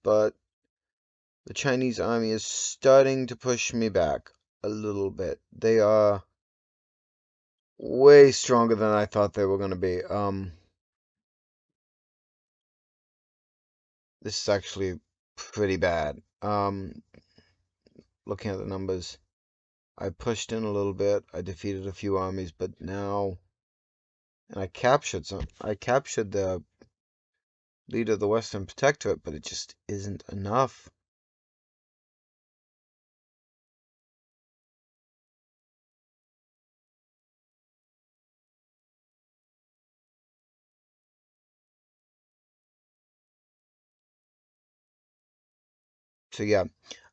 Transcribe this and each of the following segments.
but the Chinese army is starting to push me back a little bit. They are way stronger than I thought they were going to be. This is actually pretty bad. Looking at the numbers, I pushed in a little bit. I defeated a few armies, but now, and I captured some. I captured the leader of the Western Protectorate, but it just isn't enough. So yeah,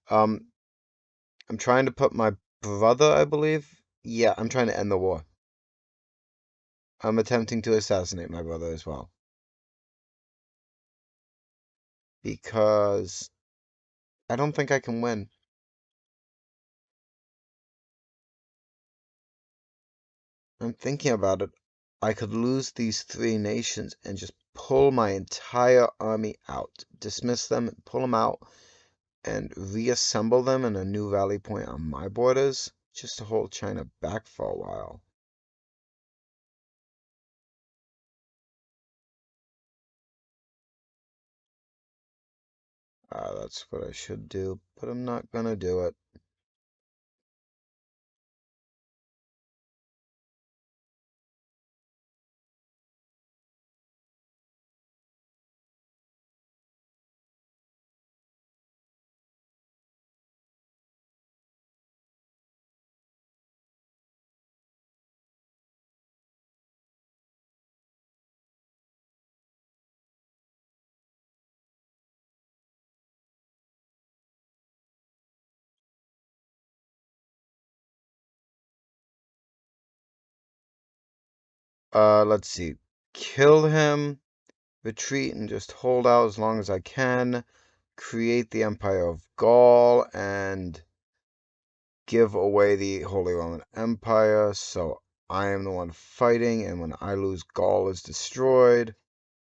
um, I'm trying to put my brother, I believe. Yeah, I'm trying to end the war. I'm attempting to assassinate my brother as well. Because I don't think I can win. I'm thinking about it. I could lose these three nations and just pull my entire army out. Dismiss them, pull them out, and reassemble them in a new rally point on my borders. Just to hold China back for a while. That's what I should do, but I'm not gonna do it. Let's see. Kill him, retreat, and just hold out as long as I can. Create the Empire of Gaul, and give away the Holy Roman Empire, so I am the one fighting, and when I lose, Gaul is destroyed,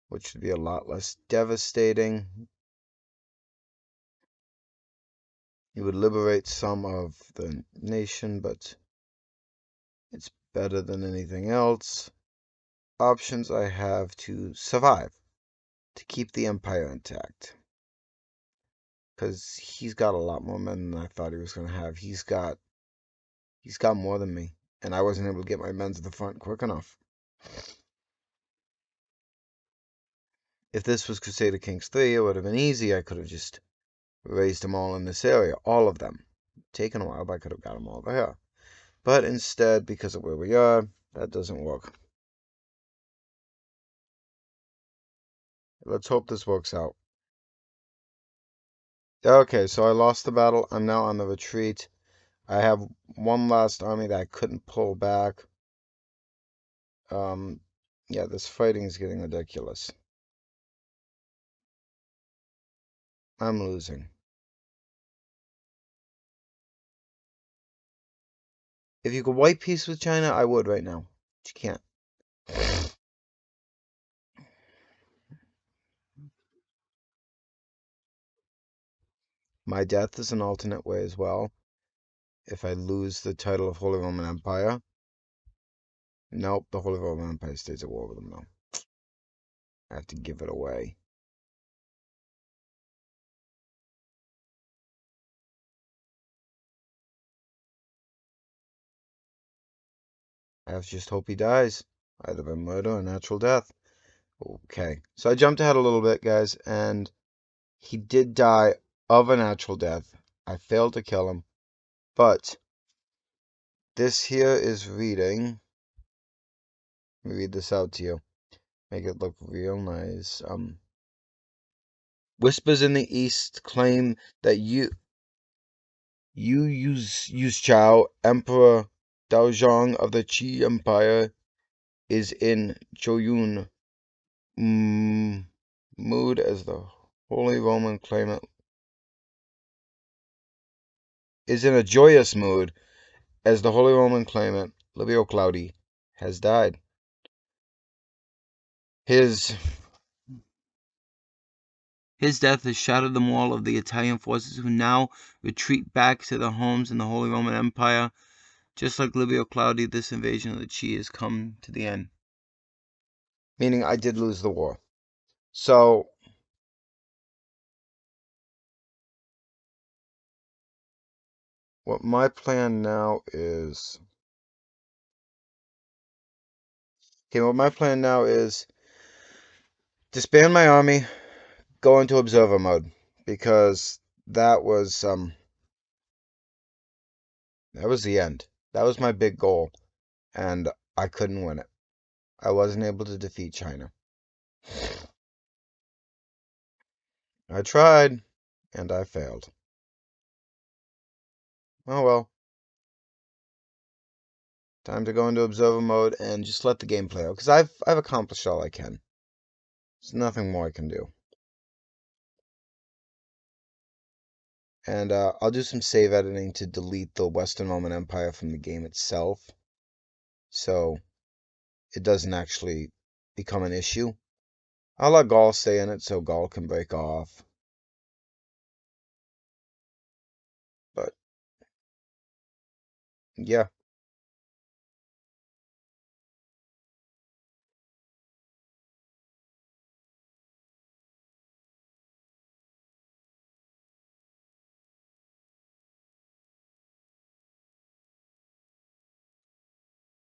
which would be a lot less devastating. It would liberate some of the nation, but it's better than anything else. Options I have to survive, to keep the empire intact. Because he's got a lot more men than I thought he was going to have. He's got more than me, and I wasn't able to get my men to the front quick enough. If this was Crusader Kings 3, it would have been easy. I could have just raised them all in this area, all of them. Taken a while, but I could have got them all over here. But instead, because of where we are, that doesn't work. Let's hope this works out. Okay, so I lost the battle. I'm now on the retreat. I have one last army that I couldn't pull back. Yeah, this fighting is getting ridiculous. I'm losing. If you could white peace with China, I would right now. But you can't. My death is an alternate way as well. If I lose the title of Holy Roman Empire. Nope, the Holy Roman Empire stays at war with them now. I have to give it away. I have to just hope he dies. Either by murder or natural death. Okay, so I jumped ahead a little bit, guys, and he did die of a natural death. I failed to kill him, but this here is reading. Let me read this out to you. Make it look real nice. Whispers in the east claim that Yu Chao, Emperor Daozhong of the Qi Empire, is in Joyun mood as the Holy Roman claimant. Is in a joyous mood as the Holy Roman claimant, Livio Claudii, has died. His His death has shattered the morale of the Italian forces, who now retreat back to their homes in the Holy Roman Empire. Just like Livio Claudii, this invasion of the Chi has come to the end. Meaning I did lose the war. So, what my plan now is... disband my army, go into observer mode, because that was the end. That was my big goal, and I couldn't win it. I wasn't able to defeat China. I tried, and I failed. Oh well. Time to go into observer mode and just let the game play out, because I've accomplished all I can. There's nothing more I can do. And I'll do some save editing to delete the Western Roman Empire from the game itself, so it doesn't actually become an issue. I'll let Gaul stay in it so Gaul can break off. But, yeah.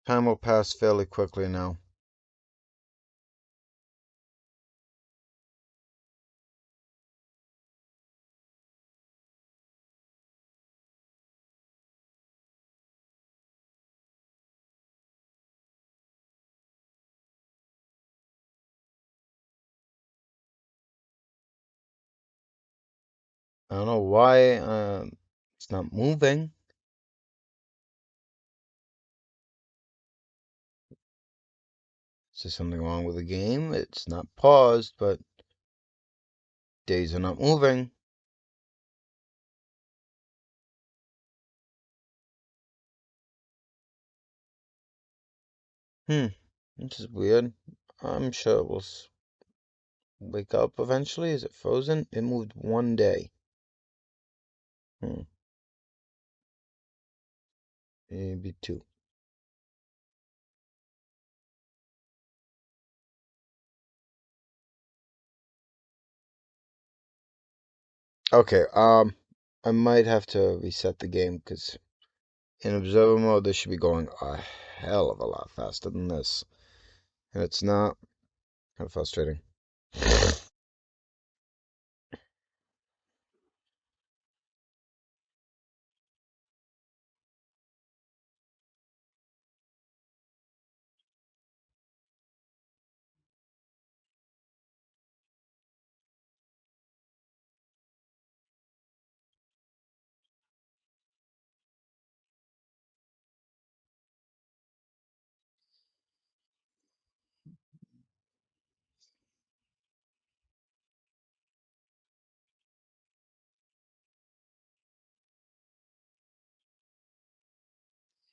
Time will pass fairly quickly now. I don't know why it's not moving. Is there something wrong with the game? It's not paused, but days are not moving. This is weird. I'm sure it will wake up eventually. Is it frozen? It moved one day. Maybe two. Okay, I might have to reset the game, because in observer mode this should be going a hell of a lot faster than this. And it's not. Kind of frustrating.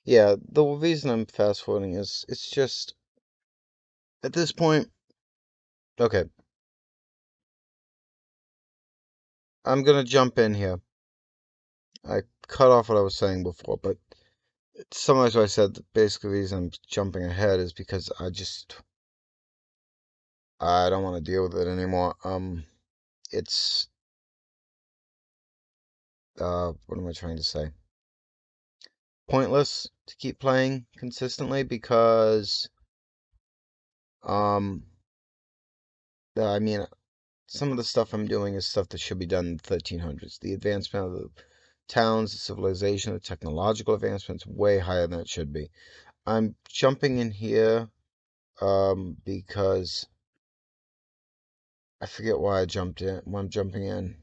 Yeah, the reason I'm fast forwarding is it's just at this point. Okay, I'm gonna jump in here. I cut off what I was saying before, but to summarize what I said, basically the reason I'm jumping ahead is because I don't want to deal with it anymore. It's what am I trying to say? Pointless to keep playing consistently, because um I mean, some of the stuff I'm doing is stuff that should be done in the 1300s. The advancement of the towns, the civilization, the technological advancement's way higher than it should be. I'm jumping in here because I forget why I jumped in. Why I'm jumping in.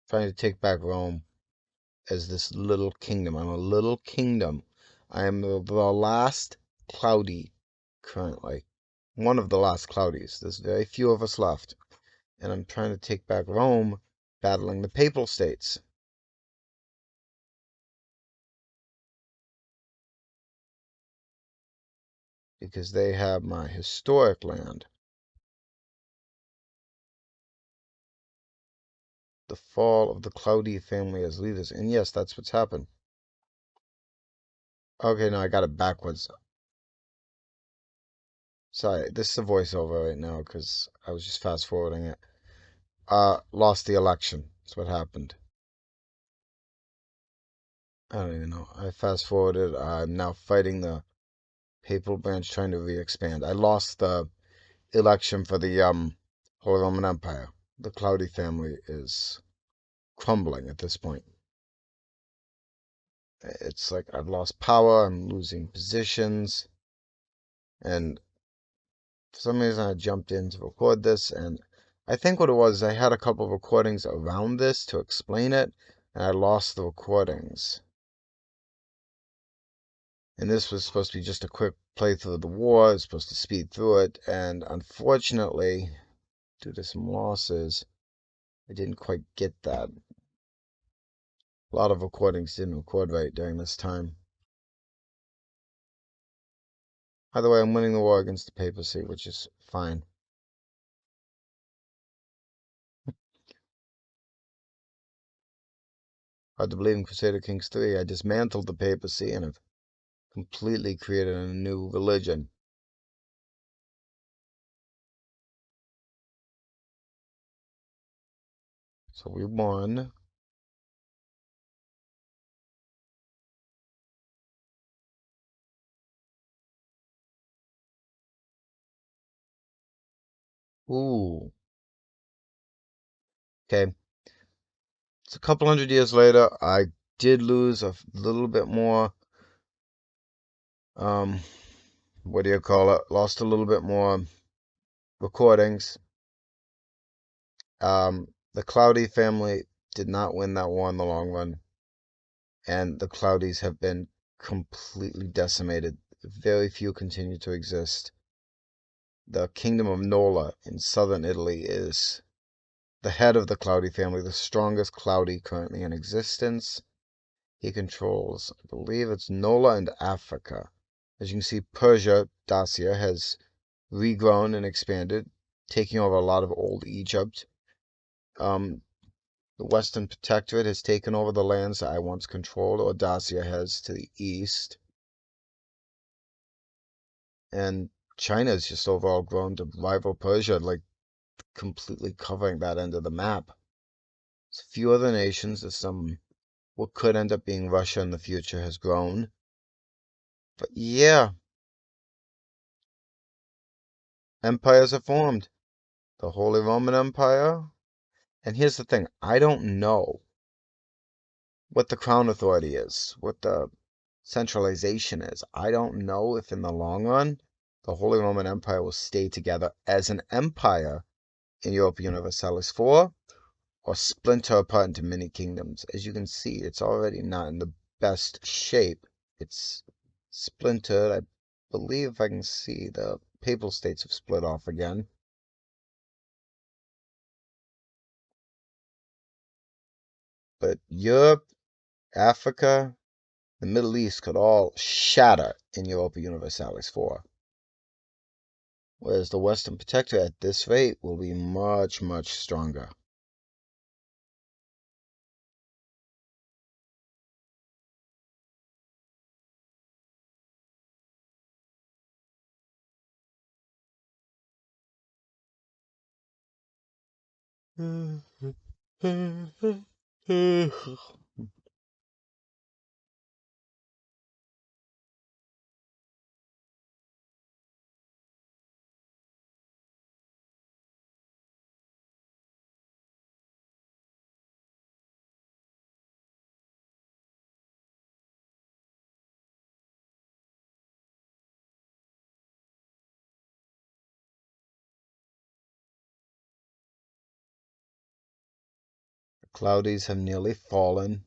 Trying to take back Rome as this little kingdom. I'm a little kingdom. I am the last Claudii currently. One of the last Claudies. There's very few of us left. And I'm trying to take back Rome, battling the Papal States. because they have my historic land. The fall of the Claudii family as leaders. And yes, that's what's happened. Okay, no, I got it backwards. Sorry, this is a voiceover right now because I was just fast forwarding it. Lost the election. That's what happened. I don't even know. I fast forwarded. I'm now fighting the papal branch trying to re-expand. I lost the election for the Holy Roman Empire. The Claudii family is crumbling at this point. It's like I've lost power, I'm losing positions, and for some reason I jumped in to record this, and I think what it was, I had a couple of recordings around this to explain it, and I lost the recordings. And this was supposed to be just a quick playthrough of the war, I was supposed to speed through it, and unfortunately, due to some losses, I didn't quite get that. A lot of recordings didn't record right during this time. Either way, I'm winning the war against the papacy, which is fine. Hard to believe in Crusader Kings 3, I dismantled the papacy and have completely created a new religion. So we won. Ooh. Okay. It's a couple hundred years later. I did lose a little bit more. What do you call it? Lost a little bit more recordings. The Claudii family did not win that war in the long run, and the Claudis have been completely decimated. Very few continue to exist. The kingdom of Nola in southern Italy is the head of the Claudii family, the strongest Claudii currently in existence. He controls, I believe it's Nola and Africa. As you can see, Persia, Dacia, has regrown and expanded, taking over a lot of old Egypt. The Western Protectorate has taken over the lands that I once controlled, or Dacia has to the east. And China has just overall grown to rival Persia, like completely covering that end of the map. There's a few other nations, there's some, what could end up being Russia in the future has grown. But yeah, empires are formed. The Holy Roman Empire. And here's the thing, I don't know what the crown authority is, what the centralization is. I don't know if in the long run the Holy Roman Empire will stay together as an empire in Europa Universalis 4 or splinter apart into many kingdoms. As you can see, it's already not in the best shape. It's splintered. I believe if I can see, the Papal States have split off again. But Europe, Africa, the Middle East could all shatter in Europa Universalis 4. Whereas the Western Protectorate at this rate will be much, much stronger. The Claudies have nearly fallen.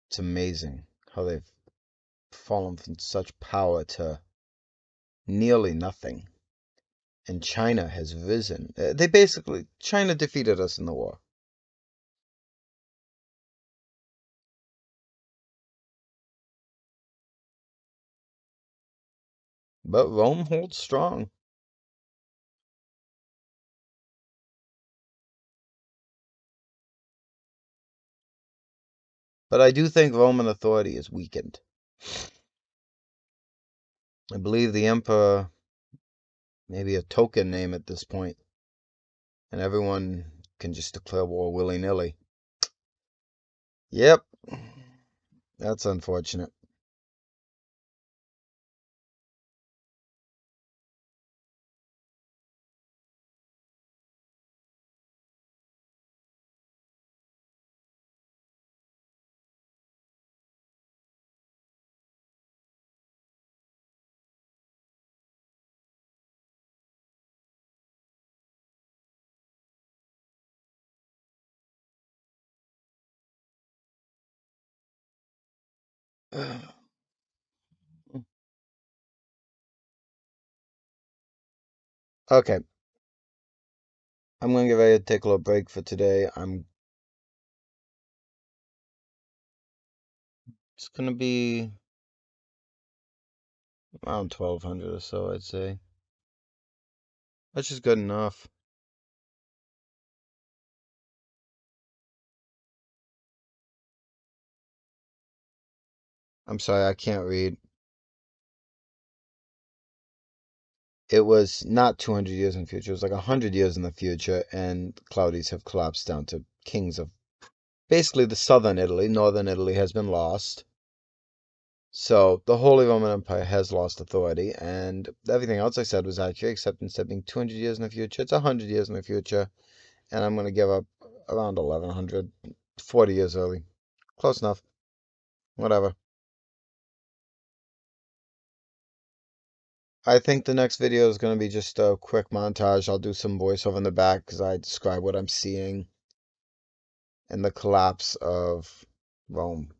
It's amazing how they've fallen from such power to nearly nothing. And China has risen. China defeated us in the war. But Rome holds strong. But I do think Roman authority is weakened. I believe the emperor may be a token name at this point, and everyone can just declare war willy-nilly. Yep, that's unfortunate. Okay, I'm gonna get ready to take a little break for today. It's gonna be around 1200 or so, I'd say. That's just good enough. I'm sorry, I can't read. It was not 200 years in the future. It was like 100 years in the future, and Claudi's have collapsed down to kings of basically the southern Italy. Northern Italy has been lost. So the Holy Roman Empire has lost authority, and everything else I said was accurate, except instead of being 200 years in the future, it's 100 years in the future, and I'm going to give up around 1100, 40 years early. Close enough. Whatever. I think the next video is going to be just a quick montage. I'll do some voiceover in the back because I describe what I'm seeing and the collapse of Rome.